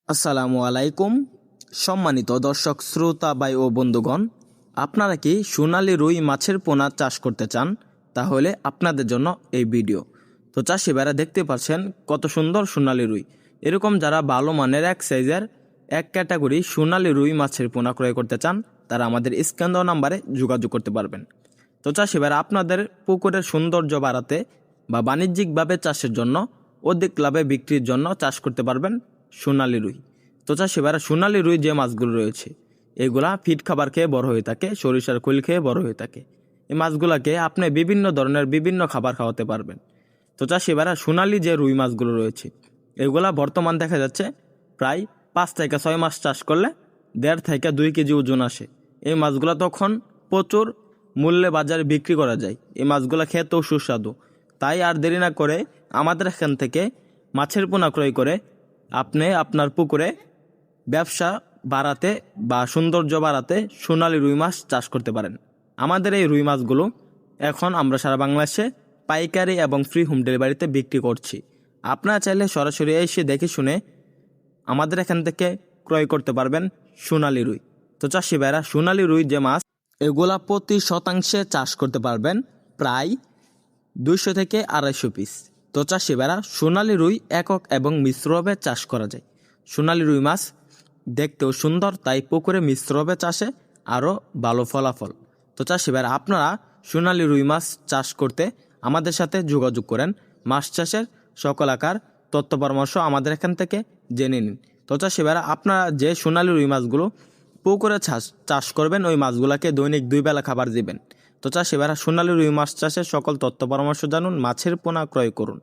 আসসালামু আলাইকুম। সম্মানিত দর্শক শ্রোতা ভাই ও বন্ধুগণ, আপনারা কি সোনালী রুই মাছের পোনা চাষ করতে চান? তাহলে আপনাদের জন্য এই ভিডিও। তো চাষি ভাইরা দেখতে পাচ্ছেন কত সুন্দর সোনালী রুই। এরকম যারা ভালো মানের এক সাইজের এক ক্যাটাগরি সোনালী রুই মাছের পোনা ক্রয় করতে চান, তারা আমাদের স্ক্যান দেওয়া নাম্বারে যোগাযোগ করতে পারবেন। তো চাষি ভাইরা আপনাদের পুকুরের সৌন্দর্য বাড়াতে বা বাণিজ্যিকভাবে চাষের জন্য অধিক লাভে বিক্রির জন্য চাষ করতে পারবেন সোনালী রুই। তো চাষি ভাইরা সোনালী রুই যে মাছগুলো রয়েছে এগুলা ফিড খাবার খেয়ে বড় হয়ে থাকে, সরিষার খৈল খেয়ে বড় হয়ে থাকে। এই মাছগুলাকে আপনি বিভিন্ন ধরনের বিভিন্ন খাবার খাওয়াতে পারবেন। তো চাষি ভাইরা সোনালী যে রুই মাছগুলো রয়েছে এগুলা বর্তমান দেখা যাচ্ছে প্রায় 5 থেকে 6 মাস চাষ করলে 1.5 থেকে 2 কেজি ওজন আসে। এই মাছগুলা তখন প্রচুর মূল্যে বাজারে বিক্রি করা যায়। এই মাছগুলা খেতেও সুস্বাদু। তাই আর দেরি না করে আমাদের এখান থেকে মাছের পোনা ক্রয় করে আপনি আপনার পুকুরে ব্যবসা বাড়াতে বা সৌন্দর্য বাড়াতে সোনালী রুই মাছ চাষ করতে পারেন। আমাদের এই রুই মাছগুলো এখন আমরা সারা বাংলাদেশে পাইকারি এবং ফ্রি হোম ডেলিভারিতে বিক্রি করছি। আপনারা চাইলে সরাসরি এসে দেখে শুনে আমাদের এখান থেকে ক্রয় করতে পারবেন সোনালী রুই। তো চাষি ভাইরা সোনালী রুই যে মাছ এগুলা প্রতি শতাংশে চাষ করতে পারবেন প্রায় 200 থেকে 250 পিস। তো চাষি ভাইরা সোনালী রুই একক এবং মিশ্রভাবে চাষ করা যায়। সোনালী রুই মাছ দেখতেও সুন্দর, তাই পুকুরে মিশ্রভাবে চাষে আরও ভালো ফলাফল। তো চাষি ভাইরা আপনারা সোনালী রুই মাছ চাষ করতে আমাদের সাথে যোগাযোগ করেন। মাছ চাষের সকল আকার তথ্য পরামর্শ আমাদের এখান থেকে জেনে নিন। তো চাষি ভাইরা আপনারা যে সোনালী রুই মাছগুলো পুকুরে চাষ করবেন ওই মাছগুলোকে দৈনিক 2 বেলা খাবার দিবেন। তো চাষি ভাইরা সোনালী রুই মাছ চাষের সকল তথ্য পরামর্শ জানুন, মাছের পোনা ক্রয় করুন।